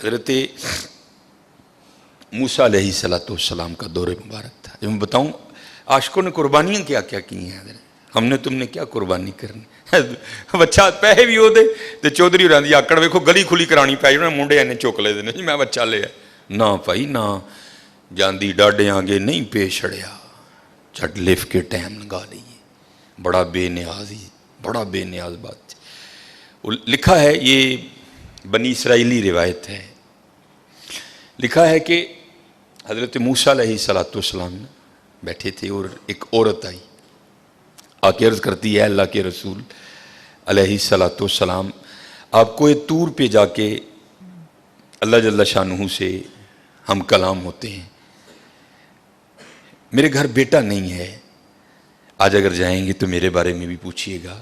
حضرت موسیٰ علیہ السلام کا دور مبارک تھا. جو میں بتاؤں عاشقوں نے قربانیاں کیا کیا کی ہیں حضرت, ہم نے تم نے کیا قربانی کرنی. بچہ پیسے بھی ہو دے تو چودھری ہو دی آکڑ ویکھو گلی کھلی کرانی پی جانا منڈے اینے چک لے دینے جی میں بچہ لیا نہ بھائی نہ جاندی ڈاڈے آگے نہیں پیش چھڑیا چٹ لف کے ٹائم لگا لیے. بڑا بے نیاز ہی بڑا بے نیاز بات. لکھا ہے یہ بنی اسرائیلی روایت ہے, لکھا ہے کہ حضرت موسیٰ علیہ السلام بیٹھے تھے اور ایک عورت آئی آ کے عرض کرتی ہے اللہ کے رسول علیہ السلام آپ کو یہ طور پہ جا کے اللہ جل شانہ سے ہم کلام ہوتے ہیں, میرے گھر بیٹا نہیں ہے, آج اگر جائیں گے تو میرے بارے میں بھی پوچھیے گا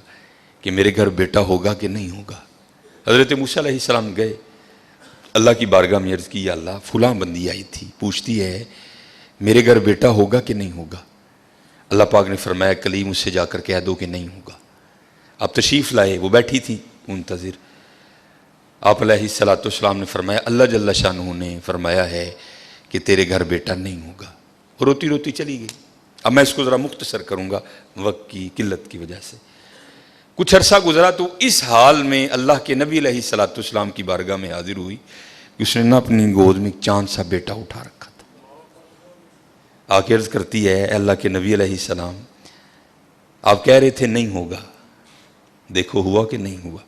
کہ میرے گھر بیٹا ہوگا کہ نہیں ہوگا. حضرت موسیٰ علیہ السلام گئے اللہ کی بارگاہ میں عرض کی یا اللہ فلاں بندی آئی تھی پوچھتی ہے میرے گھر بیٹا ہوگا کہ نہیں ہوگا. اللہ پاک نے فرمایا کلیم اس سے جا کر کہہ دو کہ نہیں ہوگا. آپ تشریف لائے, وہ بیٹھی تھی منتظر. آپ علیہ السلام نے فرمایا اللہ جل شانہ نے فرمایا ہے کہ تیرے گھر بیٹا نہیں ہوگا. روتی روتی چلی گئی. اب میں اس کو ذرا مختصر کروں گا وقت کی قلت کی وجہ سے. کچھ عرصہ گزرا تو اس حال میں اللہ کے نبی علیہ السلام کی بارگاہ میں حاضر ہوئی کہ اس نے نہ اپنی گود میں چاند سا بیٹا اٹھا رکھا تھا. آ کے عرض کرتی ہے اللہ کے نبی علیہ السلام آپ کہہ رہے تھے نہیں ہوگا, دیکھو ہوا کہ نہیں ہوا.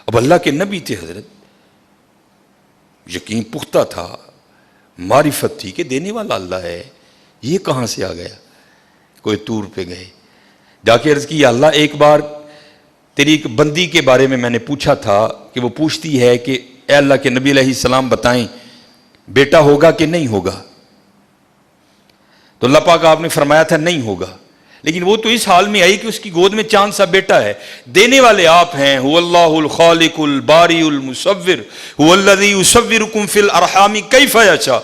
اب اللہ کے نبی تھے حضرت, یقین پختہ تھا, معرفت تھی کہ دینے والا اللہ ہے, یہ کہاں سے آ گیا. کوئی طور پہ گئے, جا کے عرض کی یا اللہ ایک بار تیری ایک بندی کے بارے میں نے پوچھا تھا کہ وہ پوچھتی ہے کہ اے اللہ کے نبی علیہ السلام بتائیں بیٹا ہوگا کہ نہیں ہوگا. تو اللہ پاک آپ نے فرمایا تھا نہیں ہوگا, لیکن وہ تو اس حال میں آئی کہ اس کی گود میں چاند سا بیٹا ہے. دینے والے آپ ہیں, هو اللہ الخالق الباری المصور هو الذی یصورکم فی الارحام کیف یشاء.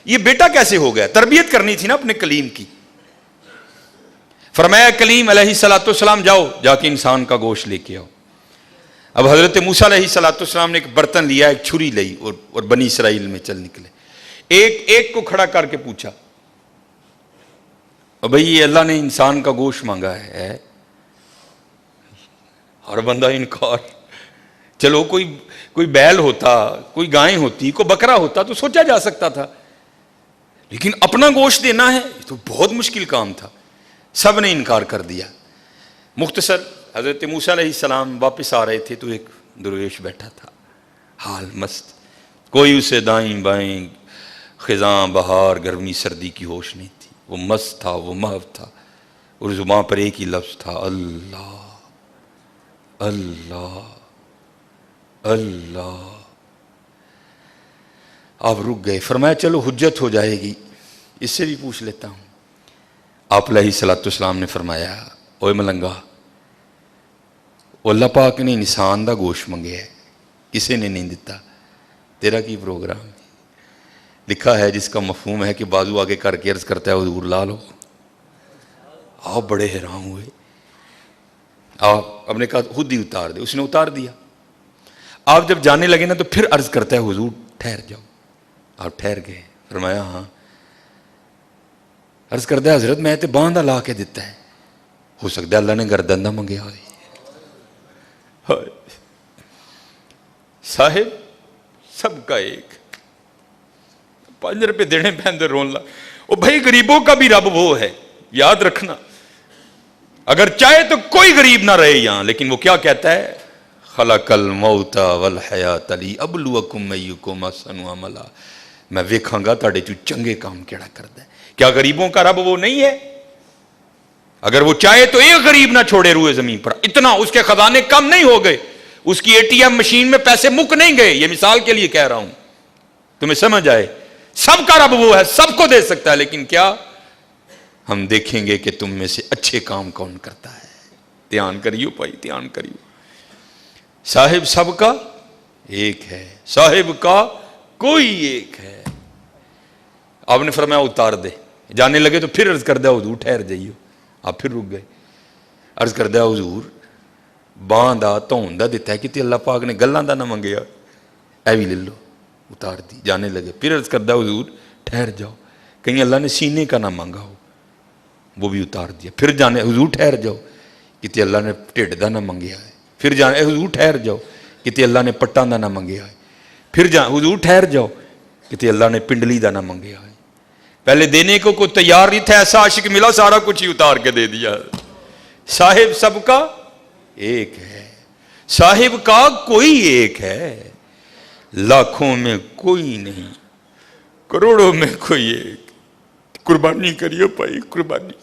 یہ بیٹا کیسے ہو گیا؟ تربیت کرنی تھی نا اپنے کلیم کی. فرمایا کلیم علیہ السلام جاؤ جا کے انسان کا گوشت لے کے آؤ. اب حضرت موسیٰ علیہ السلام نے ایک برتن لیا, ایک چھری لی اور بنی اسرائیل میں چل نکلے. ایک کو کھڑا کر کے پوچھا بھئی یہ اللہ نے انسان کا گوشت مانگا ہے. ہر بندہ انکار. چلو کوئی بیل ہوتا, کوئی گائیں ہوتی, کوئی بکرا ہوتا تو سوچا جا سکتا تھا, لیکن اپنا گوشت دینا ہے یہ تو بہت مشکل کام تھا. سب نے انکار کر دیا. مختصر حضرت موسیٰ علیہ السلام واپس آ رہے تھے تو ایک درویش بیٹھا تھا حال مست, کوئی اسے دائیں بائیں خزاں بہار گرمی سردی کی ہوش نہیں تھی. وہ مست تھا, وہ محو تھا, اور زبان پر ایک ہی لفظ تھا اللہ اللہ اللہ. آپ رک گئے. فرمایا چلو حجت ہو جائے گی, اس سے بھی پوچھ لیتا ہوں. آپ علیہ السلام نے فرمایا اوے ملنگا, اللہ پاک نے انسان دا گوشت منگے ہے, کسے نے نہیں دیتا, تیرا کی پروگرام ہے. لکھا ہے جس کا مفہوم ہے کہ بازو آگے کر کے عرض کرتا ہے حضور لا لو. آپ بڑے حیران ہوئے. آپ نے کہا خود ہی اتار دے. اس نے اتار دیا. آپ جب جانے لگے نا تو پھر عرض کرتا ہے حضور ٹھہر جاؤ. آپ ٹھہر گئے. فرمایا ہاں. عرض کرتا ہے حضرت میں تے باندھا لا کے دیتا ہے, ہو سکتا ہے اللہ نے گردن نہ منگیا ہوئے. صاحب سب کا ایک 5 روپے دینے پہ اندر رون لا. او بھائی غریبوں کا بھی رب وہ ہے, یاد رکھنا. اگر چاہے تو کوئی غریب نہ رہے یہاں, لیکن وہ کیا کہتا ہے خلق الموت والحیات لیبلوکم ایکم احسن عملا. میں ویکھاں گا تاڑے چو چنگے کام کیڑا کردا ہے. کیا غریبوں کا رب وہ نہیں ہے؟ اگر وہ چاہے تو ایک غریب نہ چھوڑے روئے زمین پر. اتنا اس کے خزانے کم نہیں ہو گئے, اس کی ATM مشین میں پیسے مک نہیں گئے. یہ مثال کے لیے کہہ رہا ہوں تمہیں سمجھ آئے. سب کا رب وہ ہے, سب کو دے سکتا ہے, لیکن کیا ہم دیکھیں گے کہ تم میں سے اچھے کام کون کرتا ہے. دھیان کریو بھائی, دھیان کریو. صاحب سب کا ایک ہے, صاحب کا کوئی ایک ہے. آپ نے فرمایا اتار دے. جانے لگے تو پھر عرض کر دیا حضور ٹھہر جائیو. آپ پھر رک گئے. عرض کر دیا حضور باندھ دا تون دا دیتا ہے کہ اللہ پاک نے گلاں دا نہ منگیا, اے بھی لے لو. اتار دی. جانے لگے. پھر عرض کردہ حضور ٹھہر جاؤ, کہیں اللہ نے سینے کا نہ مانگا ہو, وہ بھی اتار دیا. پھر جانے حضور ٹھہر جاؤ, کتے اللہ نے ٹھڈ دا نہ منگیا ہے. پھر جانے حضور ٹھہر جاؤ, کتے اللہ نے پٹاں دا نہ منگیا ہے. پھر حضور ٹھہر جاؤ, کتے اللہ نے پنڈلی دا نہ منگیا ہے. پہلے دینے کو کوئی تیار نہیں تھا, ایسا عاشق ملا سارا کچھ ہی اتار کے دے دیا. صاحب سب کا ایک ہے, صاحب کا کوئی ایک ہے, لاکھوں میں کوئی نہیں, کروڑوں میں کوئی ایک. قربانی کریو بھائی, قربانی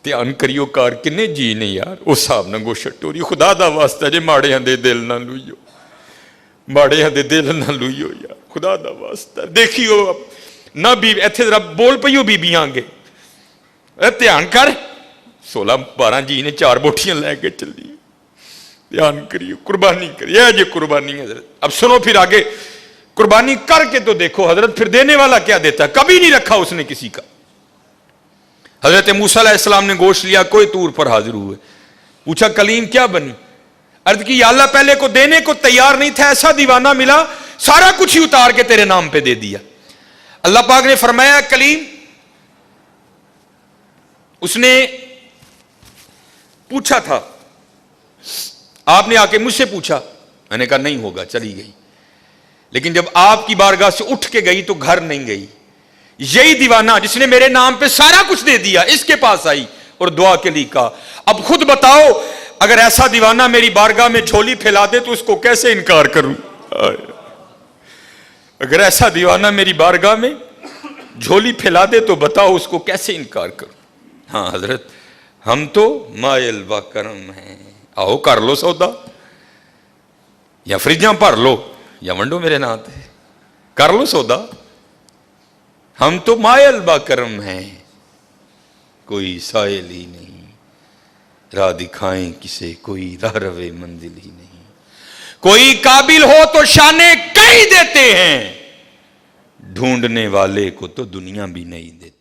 دھیان کریو کار کنے جی نے یار اس صاحب نہ گو شٹوری. خدا دا واسطہ جے ماڑے ہاں دے دل نہ لوئیو, ماڑے ہاں دے دل نہ لوئیو یار, خدا دا واسطہ دیکھیو نہ بی ایتھے ذرا بول پئیو بیبیاں گے, دھیان کر. 16-12 جی نے 4 بوٹیاں لے کے چلی. دھیان کریو, قربانی کریے جی قربانی حضرت. اب سنو پھر آگے, قربانی کر کے تو دیکھو حضرت پھر دینے والا کیا دیتا ہے. کبھی نہیں رکھا اس نے کسی کا. حضرت موسیٰ علیہ السلام نے گوشت لیا, کوئی طور پر حاضر ہوئے, پوچھا کلیم کیا بنی. عرض کی یا اللہ پہلے کو دینے کو تیار نہیں تھا, ایسا دیوانہ ملا سارا کچھ ہی اتار کے تیرے نام پہ دے دیا. اللہ پاک نے فرمایا کلیم, اس نے پوچھا تھا, آپ نے آ کے مجھ سے پوچھا, میں نے کہا نہیں ہوگا, چلی گئی. لیکن جب آپ کی بارگاہ سے اٹھ کے گئی تو گھر نہیں گئی. یہی دیوانہ جس نے میرے نام پہ سارا کچھ دے دیا اس کے پاس آئی اور دعا کے لیے کہا اب خود بتاؤ اگر ایسا دیوانہ میری بارگاہ میں جھولی پھیلا دے تو اس کو کیسے انکار کروں. اگر ایسا دیوانہ میری بارگاہ میں جھولی پھیلا دے تو بتاؤ اس کو کیسے انکار کروں. ہاں حضرت ہم تو مائل و کرم ہیں, آؤ کر لو سودا, یا فریجاں بھر لو یا ونڈو میرے ناتے, کر لو سودا. ہم تو مائل با کرم ہیں, کوئی سائل ہی نہیں, راہ دکھائیں کسے کوئی راہ روے منزل ہی نہیں. کوئی قابل ہو تو شانے کہیں دیتے ہیں, ڈھونڈنے والے کو تو دنیا بھی نہیں دیتی.